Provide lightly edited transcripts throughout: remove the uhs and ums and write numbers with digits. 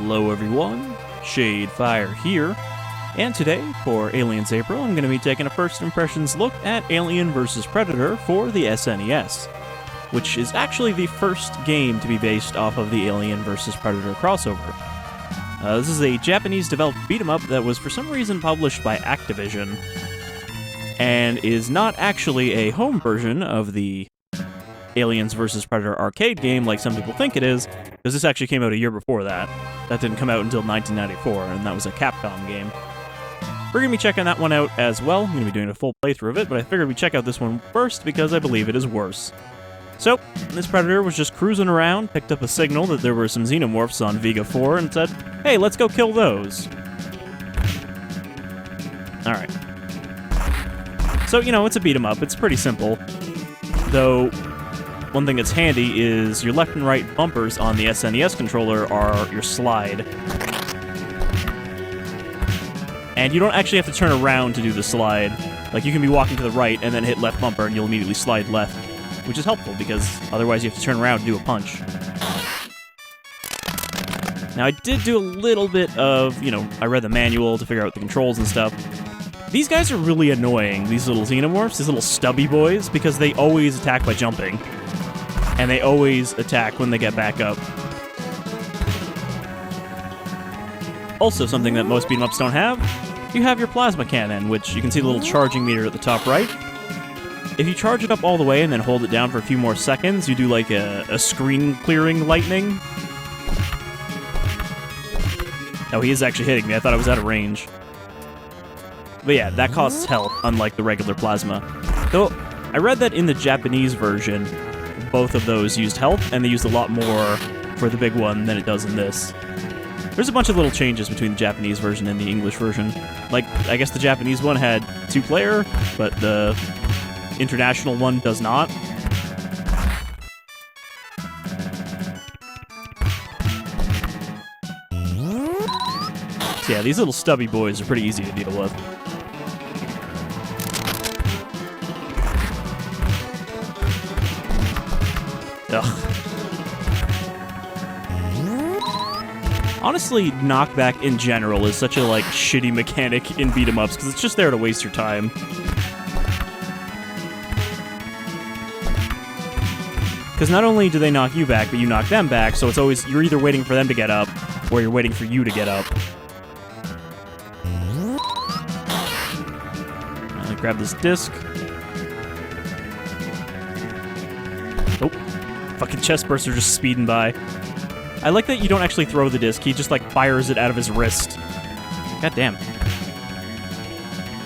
Hello everyone, Shadefire here, and today, for Aliens April, I'm going to be taking a first impressions look at Alien vs. Predator for the SNES, which is actually the first game to be based off of the Alien vs. Predator crossover. This is a Japanese-developed beat-em-up that was for some reason published by Activision, and is not actually a home version of the Aliens vs. Predator arcade game like some people think it is, because this actually came out a year before that. That didn't come out until 1994, and that was a Capcom game. We're going to be checking that one out as well. I'm going to be doing a full playthrough of it, but I figured we'd check out this one first because I believe it is worse. So, this Predator was just cruising around, picked up a signal that there were some Xenomorphs on Vega 4, and said, hey, let's go kill those. Alright. So, you know, it's a beat-em-up. It's pretty simple. Though, one thing that's handy is your left and right bumpers on the SNES controller are your slide. And you don't actually have to turn around to do the slide. Like, you can be walking to the right and then hit left bumper and you'll immediately slide left, which is helpful because otherwise you have to turn around to do a punch. Now, I did do a little bit of, you know, I read the manual to figure out the controls and stuff. These guys are really annoying, these little Xenomorphs, these little stubby boys, because they always attack by jumping. And they always attack when they get back up. Also, something that most beat-em-ups don't have, you have your plasma cannon, which you can see the little charging meter at the top right. If you charge it up all the way and then hold it down for a few more seconds, you do like a screen-clearing lightning. Oh, he is actually hitting me. I thought I was out of range. But yeah, that costs health, unlike the regular plasma. Though, I read that in the Japanese version, both of those used health, and they used a lot more for the big one than it does in this. There's a bunch of little changes between the Japanese version and the English version. Like, I guess the Japanese one had 2-player, but the international one does not. So yeah, these little stubby boys are pretty easy to deal with. Ugh. Honestly, knockback in general is such a, like, shitty mechanic in beat-em-ups, because it's just there to waste your time. Because not only do they knock you back, but you knock them back, so it's always, you're either waiting for them to get up, or you're waiting for you to get up. Grab this disc. Oh, fucking chestbursts are just speeding by. I like that you don't actually throw the disc, he just, like, fires it out of his wrist. God damn.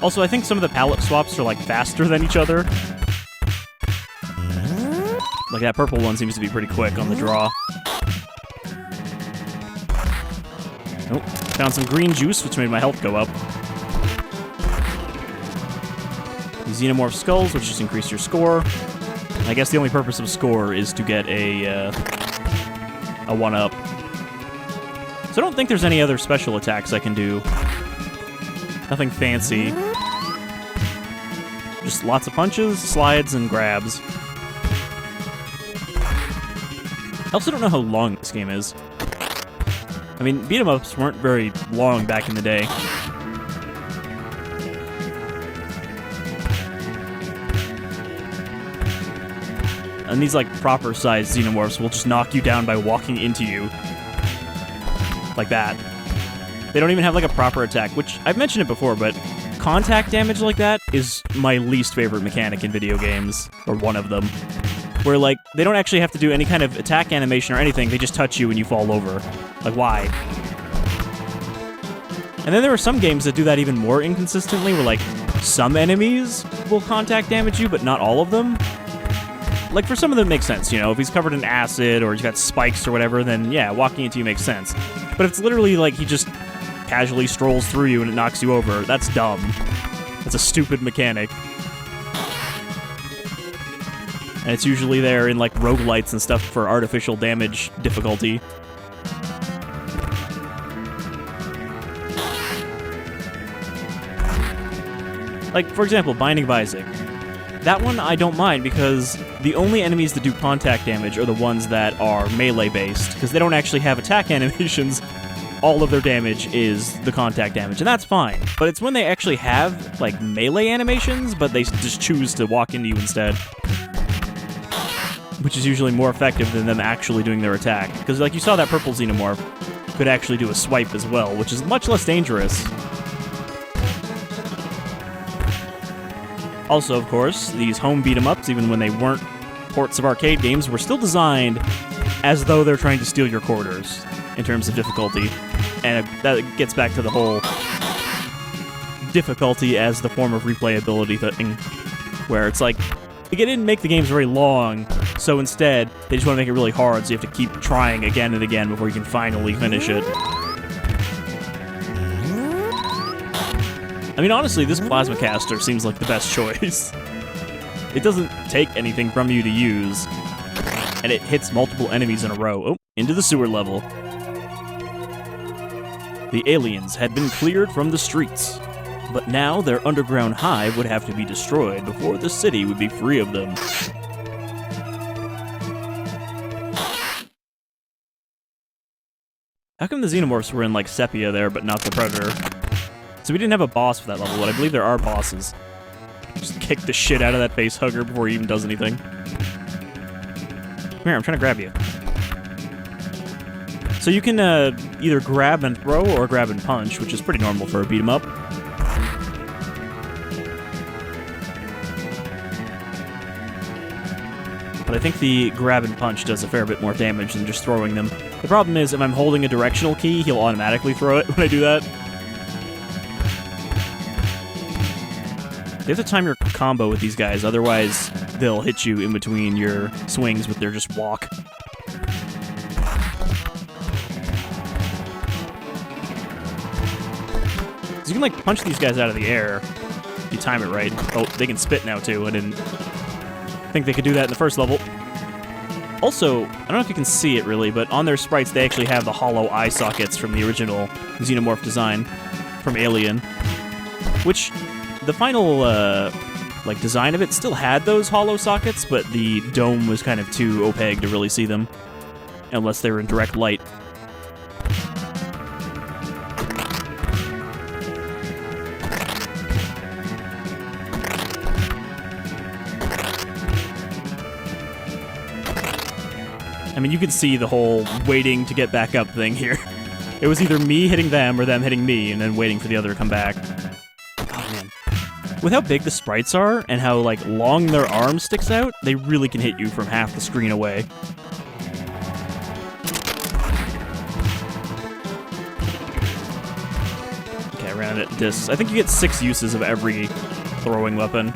Also, I think some of the palette swaps are, like, faster than each other. Like, that purple one seems to be pretty quick on the draw. Oh, found some green juice, which made my health go up. These Xenomorph skulls, which just increase your score. I guess the only purpose of score is to get a 1-up. So I don't think there's any other special attacks I can do. Nothing fancy. Just lots of punches, slides, and grabs. I also don't know how long this game is. I mean, beat-em-ups weren't very long back in the day. And these, like, proper-sized Xenomorphs will just knock you down by walking into you. Like that. They don't even have, like, a proper attack, which, I've mentioned it before, but contact damage like that is my least favorite mechanic in video games, or one of them. Where, like, they don't actually have to do any kind of attack animation or anything, they just touch you and you fall over. Like, why? And then there are some games that do that even more inconsistently, where, like, some enemies will contact damage you, but not all of them. Like, for some of them it makes sense, you know, if he's covered in acid or he's got spikes or whatever, then yeah, walking into you makes sense. But if it's literally like he just casually strolls through you and it knocks you over, that's dumb. That's a stupid mechanic. And it's usually there in, like, roguelites and stuff for artificial damage difficulty. Like, for example, Binding of Isaac. That one I don't mind because the only enemies that do contact damage are the ones that are melee-based, because they don't actually have attack animations. all of their damage is the contact damage, and that's fine. But it's when they actually have, like, melee animations, but they just choose to walk into you instead. Which is usually more effective than them actually doing their attack. Because, like, you saw that purple Xenomorph could actually do a swipe as well, which is much less dangerous. Also, of course, these home beat-em-ups, even when they weren't ports of arcade games, were still designed as though they're trying to steal your quarters in terms of difficulty. And that gets back to the whole difficulty as the form of replayability thing, where it's like, they didn't make the games very long, so instead, they just want to make it really hard, so you have to keep trying again and again before you can finally finish it. I mean, honestly, this plasmacaster seems like the best choice. It doesn't take anything from you to use, and it hits multiple enemies in a row. Oh, into the sewer level. The aliens had been cleared from the streets, but now their underground hive would have to be destroyed before the city would be free of them. How come the Xenomorphs were in, like, Sepia there, but not the Predator? So we didn't have a boss for that level, but I believe there are bosses. Just kick the shit out of that face hugger before he even does anything. Come here, I'm trying to grab you. So you can either grab and throw or grab and punch, which is pretty normal for a beat-em-up. But I think the grab and punch does a fair bit more damage than just throwing them. The problem is, if I'm holding a directional key, he'll automatically throw it when I do that. You have to time your combo with these guys, otherwise they'll hit you in between your swings with their just walk. So you can, like, punch these guys out of the air if you time it right. Oh, they can spit now, too. I didn't think they could do that in the first level. Also, I don't know if you can see it, really, but on their sprites, they actually have the hollow eye sockets from the original Xenomorph design from Alien, which the final, like, design of it still had those hollow sockets, but the dome was kind of too opaque to really see them, unless they were in direct light. I mean, you can see the whole waiting to get back up thing here. It was either me hitting them or them hitting me, and then waiting for the other to come back. Oh, man. With how big the sprites are, and how, like, long their arm sticks out, they really can hit you from half the screen away. Okay, I ran out of discs. I think you get 6 uses of every throwing weapon.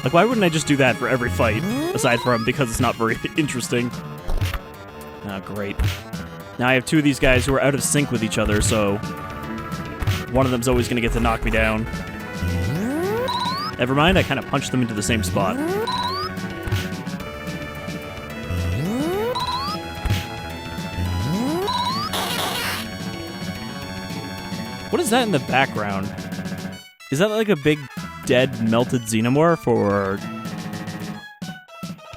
Like, why wouldn't I just do that for every fight, aside from because it's not very interesting? Oh, great. Now I have 2 of these guys who are out of sync with each other, so one of them's always going to get to knock me down. Never mind, I kind of punched them into the same spot. What is that in the background? Is that like a big dead melted Xenomorph, or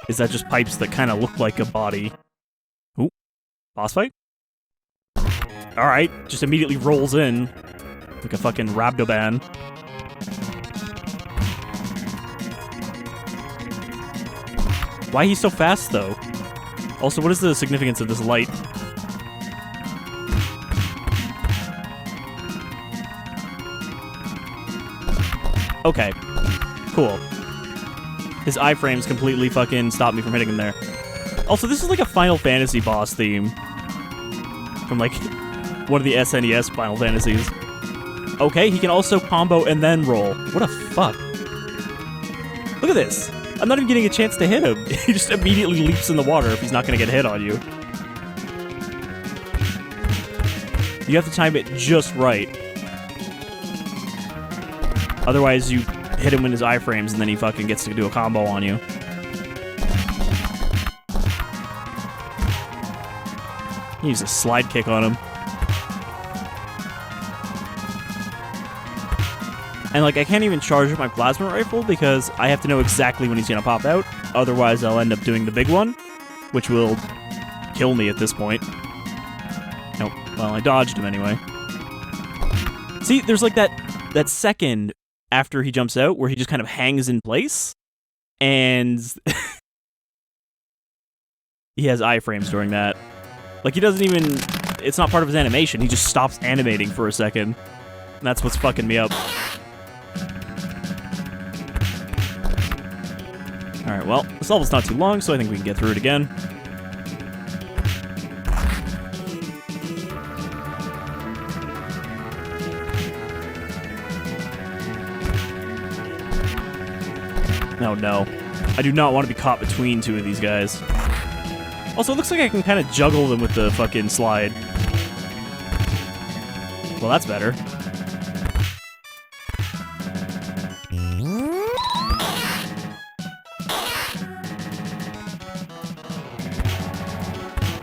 is that just pipes that kind of look like a body? Ooh, boss fight? Alright, just immediately rolls in like a fucking Rabdoban. Why he's so fast, though? Also, what is the significance of this light? Okay, cool. His iframes completely fucking stopped me from hitting him there. Also, this is like a Final Fantasy boss theme. From, like, one of the SNES Final Fantasies. Okay, he can also combo and then roll. What a fuck. Look at this. I'm not even getting a chance to hit him. He just immediately leaps in the water if he's not going to get hit on you. You have to time it just right. Otherwise, you hit him in his iframes, and then he fucking gets to do a combo on you. Use a slide kick on him. And, like, I can't even charge up my plasma rifle because I have to know exactly when he's gonna pop out. Otherwise, I'll end up doing the big one, which will kill me at this point. Nope. Well, I dodged him anyway. See, there's like that second after he jumps out where he just kind of hangs in place, and he has iframes during that. Like, he doesn't even... It's not part of his animation. He just stops animating for a second. And that's what's fucking me up. Alright, well, this level's not too long, so I think we can get through it again. Oh no. I do not want to be caught between two of these guys. Also, it looks like I can kind of juggle them with the fucking slide. Well, that's better.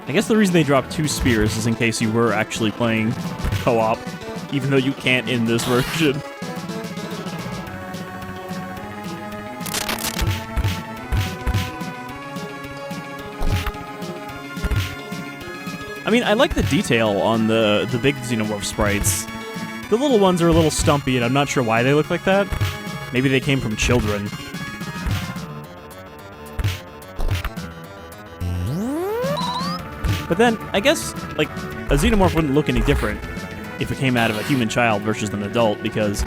I guess the reason they dropped 2 spears is in case you were actually playing co-op, even though you can't in this version. I mean, I like the detail on the big Xenomorph sprites. The little ones are a little stumpy, and I'm not sure why they look like that. Maybe they came from children. But then, I guess, like, a Xenomorph wouldn't look any different if it came out of a human child versus an adult, because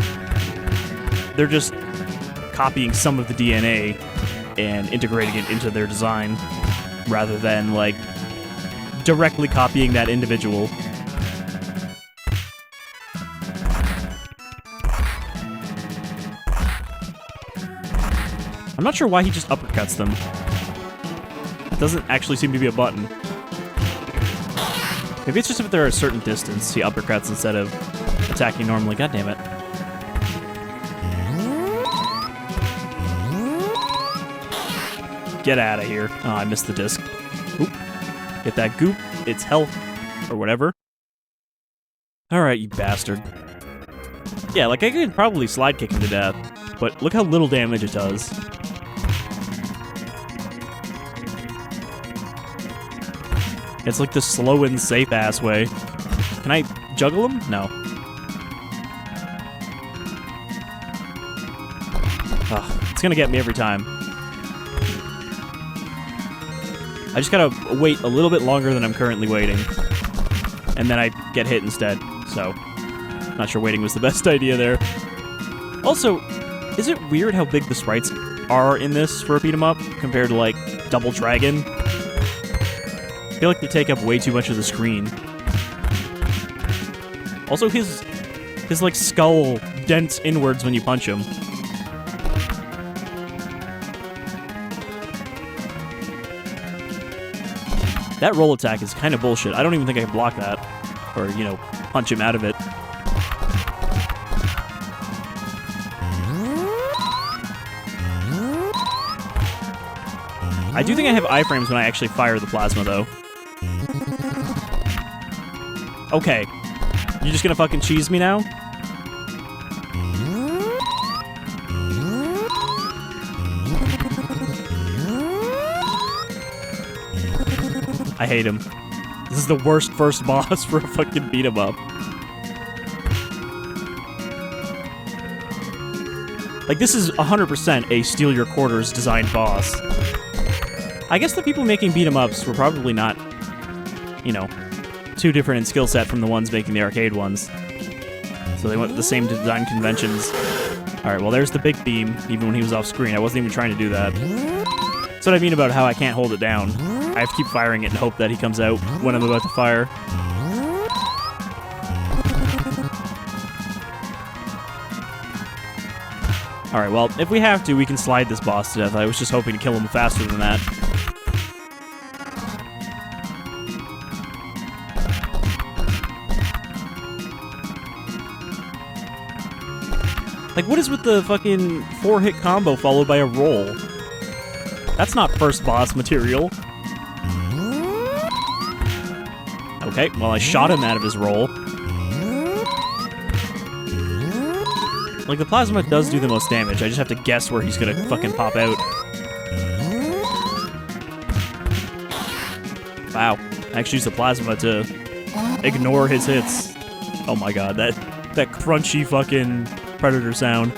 they're just copying some of the DNA and integrating it into their design, rather than, like, directly copying that individual. I'm not sure why he just uppercuts them. It doesn't actually seem to be a button. Maybe it's just if they're a certain distance, he uppercuts instead of attacking normally. God damn it. Get out of here. Oh, I missed the disc. Oop. Get that goop. It's health. Or whatever. Alright, you bastard. Yeah, like, I could probably slide kick him to death, but look how little damage it does. It's like the slow and safe-ass way. Can I juggle him? No. Ugh, it's gonna get me every time. I just gotta wait a little bit longer than I'm currently waiting. And then I get hit instead, so... Not sure waiting was the best idea there. Also, is it weird how big the sprites are in this for a beat-em-up compared to, like, Double Dragon? I feel like they take up way too much of the screen. Also, his like, skull dents inwards when you punch him. That roll attack is kind of bullshit. I don't even think I can block that. Or, you know, punch him out of it. I do think I have iframes when I actually fire the plasma, though. Okay. You just gonna fucking cheese me now? I hate him. This is the worst first boss for a fucking beat-em-up. Like, this is 100% a steal your quarters designed boss. I guess the people making beat-em-ups were probably not, you know, too different in skill set from the ones making the arcade ones. So they went with the same design conventions. Alright, well there's the big beam, even when he was off screen. I wasn't even trying to do that. That's what I mean about how I can't hold it down. I have to keep firing it and hope that he comes out when I'm about to fire. Alright, well, if we have to, we can slide this boss to death. I was just hoping to kill him faster than that. Like, what is with the fucking 4-hit combo followed by a roll? That's not first boss material. Okay, well, I shot him out of his roll. Like, the plasma does do the most damage. I just have to guess where he's gonna fucking pop out. Wow. I actually used the plasma to ignore his hits. Oh my god, that crunchy fucking predator sound.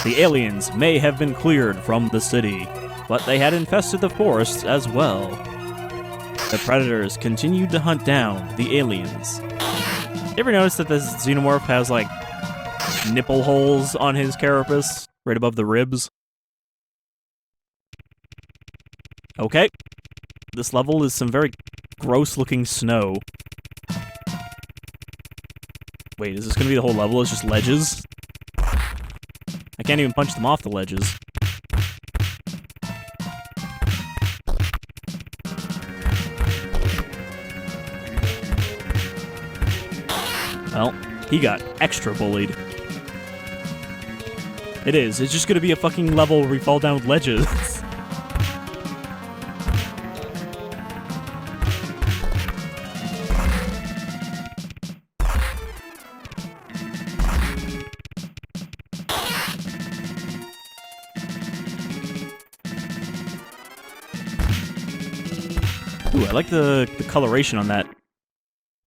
The aliens may have been cleared from the city, but they had infested the forests as well. The predators continued to hunt down the aliens. You ever notice that this Xenomorph has, like, nipple holes on his carapace, right above the ribs? Okay. This level is some very gross-looking snow. Wait, is this gonna be the whole level? It's just ledges? I can't even punch them off the ledges. Well, he got extra bullied. It is. It's just gonna be a fucking level where we fall down ledges. Ooh, I like the coloration on that,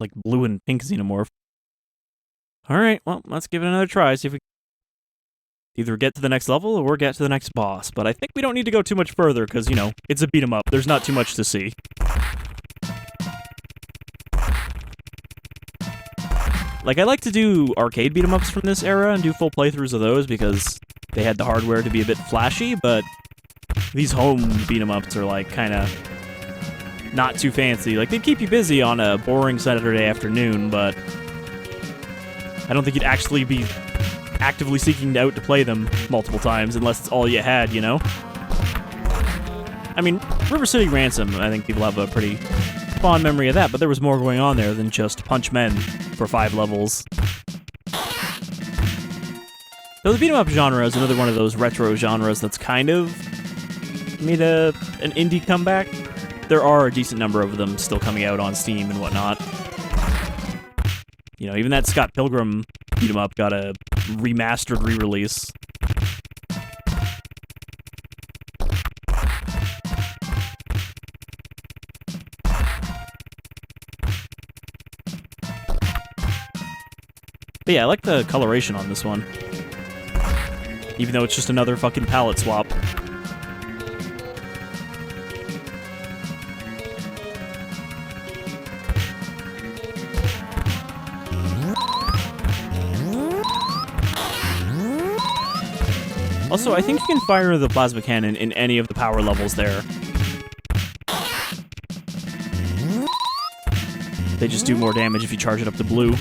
like, blue and pink Xenomorph. Alright, well, let's give it another try, see if we either get to the next level or get to the next boss. But I think we don't need to go too much further, because, you know, it's a beat-em-up. There's not too much to see. Like, I like to do arcade beat-em-ups from this era and do full playthroughs of those, because they had the hardware to be a bit flashy, but these home beat-em-ups are, like, kinda not too fancy. Like, they keep you busy on a boring Saturday afternoon, but I don't think you'd actually be actively seeking out to play them multiple times unless it's all you had, you know? I mean, River City Ransom, I think people have a pretty fond memory of that, but there was more going on there than just punch men for 5 levels. So the beat-em-up genre is another one of those retro genres that's kind of made an indie comeback. There are a decent number of them still coming out on Steam and whatnot. You know, even that Scott Pilgrim beat-em-up got a remastered re-release. But yeah, I like the coloration on this one. Even though it's just another fucking palette swap. Also, I think you can fire the plasma cannon in any of the power levels there. They just do more damage if you charge it up to blue.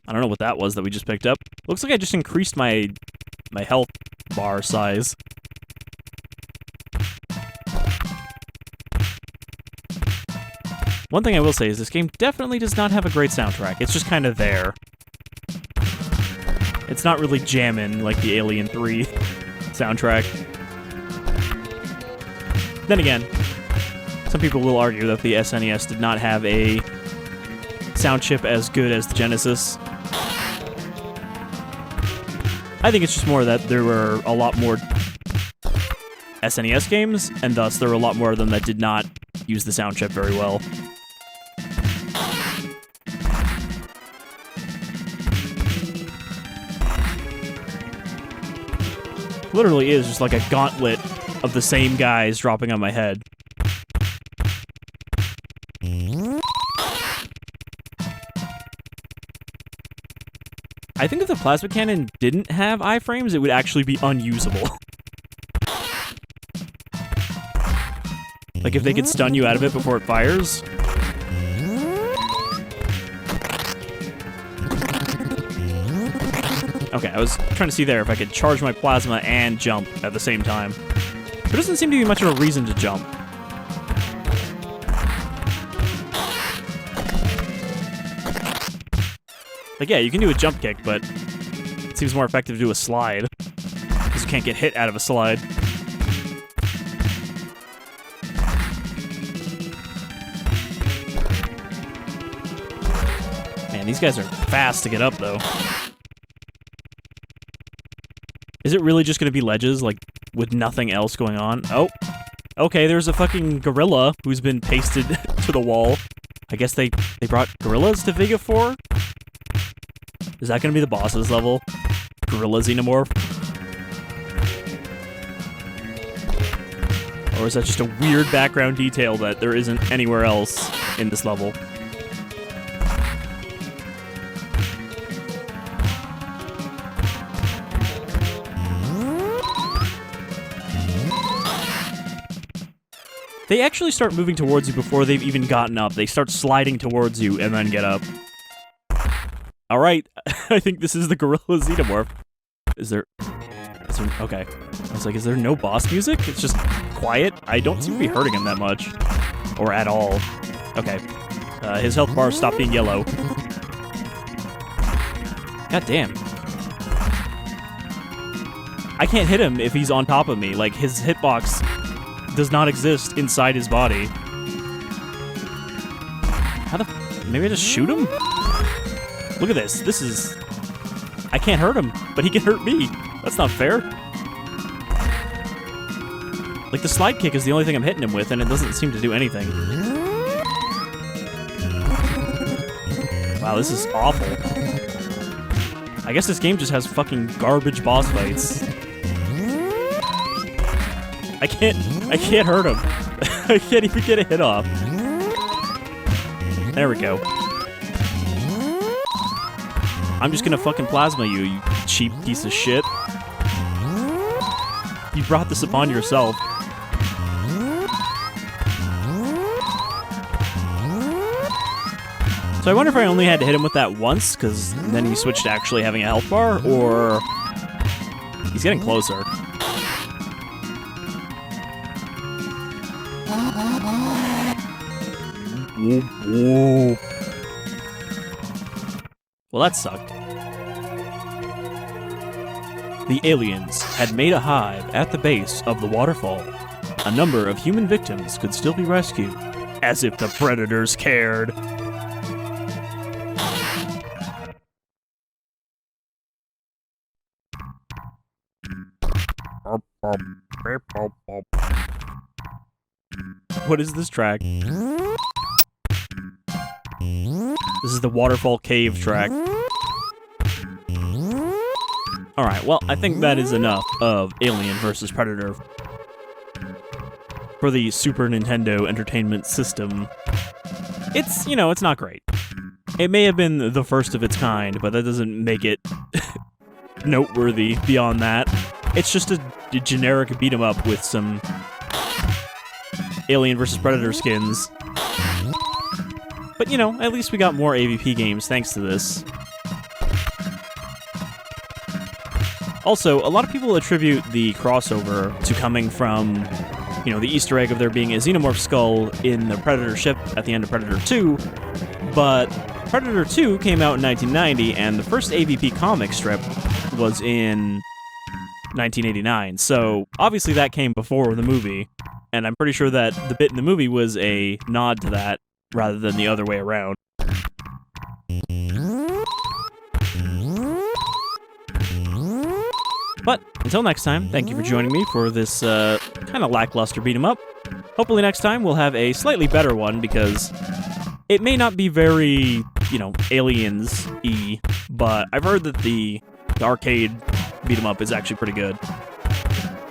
I don't know what that was that we just picked up. Looks like I just increased my health bar size. One thing I will say is this game definitely does not have a great soundtrack. It's just kind of there. It's not really jamming like the Alien 3 soundtrack. Then again, some people will argue that the SNES did not have a sound chip as good as the Genesis. I think it's just more that there were a lot more SNES games, and thus there were a lot more of them that did not use the sound chip very well. Literally is just like a gauntlet of the same guys dropping on my head. I think if the plasma cannon didn't have iframes, it would actually be unusable. Like if they could stun you out of it before it fires. Okay, I was trying to see there if I could charge my plasma and jump at the same time. There doesn't seem to be much of a reason to jump. Like, yeah, you can do a jump kick, but it seems more effective to do a slide. Because you can't get hit out of a slide. Man, these guys are fast to get up, though. Is it really just gonna be ledges, like, with nothing else going on? Oh. Okay, there's a fucking gorilla who's been pasted to the wall. I guess they brought gorillas to Vega 4? Is that gonna be the boss's level? Gorilla Xenomorph? Or is that just a weird background detail that there isn't anywhere else in this level? They actually start moving towards you before they've even gotten up. They start sliding towards you and then get up. Alright, I think this is the Gorilla Xenomorph. Is there... Okay. I was like, is there no boss music? It's just quiet? I don't seem to be hurting him that much. Or at all. Okay. His health bar stopped being yellow. God damn. I can't hit him if he's on top of me. Like, his hitbox does not exist inside his body. How the... Maybe I just shoot him? Look at this. This is... I can't hurt him, but he can hurt me. That's not fair. Like, the slide kick is the only thing I'm hitting him with, and it doesn't seem to do anything. Wow, this is awful. I guess this game just has fucking garbage boss fights. I can't hurt him. I can't even get a hit off. There we go. I'm just gonna fucking plasma you, you cheap piece of shit. You brought this upon yourself. So I wonder if I only had to hit him with that once, because then he switched to actually having a health bar, or... He's getting closer. Whoa. Well, that sucked. The aliens had made a hive at the base of the waterfall. A number of human victims could still be rescued, as if the predators cared. What is this track? This is the Waterfall Cave track. Alright, well, I think that is enough of Alien vs. Predator for the Super Nintendo Entertainment System. It's, you know, it's not great. It may have been the first of its kind, but that doesn't make it noteworthy beyond that. It's just a generic beat-em-up with some Alien vs. Predator skins. But, you know, at least we got more AVP games thanks to this. Also, a lot of people attribute the crossover to coming from, you know, the Easter egg of there being a Xenomorph skull in the Predator ship at the end of Predator 2, but Predator 2 came out in 1990, and the first AVP comic strip was in 1989, so obviously that came before the movie, and I'm pretty sure that the bit in the movie was a nod to that, rather than the other way around. But, until next time, thank you for joining me for this kind of lackluster beat-em-up. Hopefully next time we'll have a slightly better one, because it may not be very, you know, Aliens-y, but I've heard that the arcade beat-em-up is actually pretty good.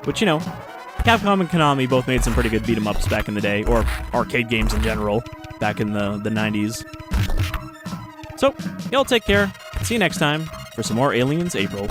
Which, you know, Capcom and Konami both made some pretty good beat-em-ups back in the day, or arcade games in general, back in the 90s. So, y'all take care. See you next time for some more Aliens April.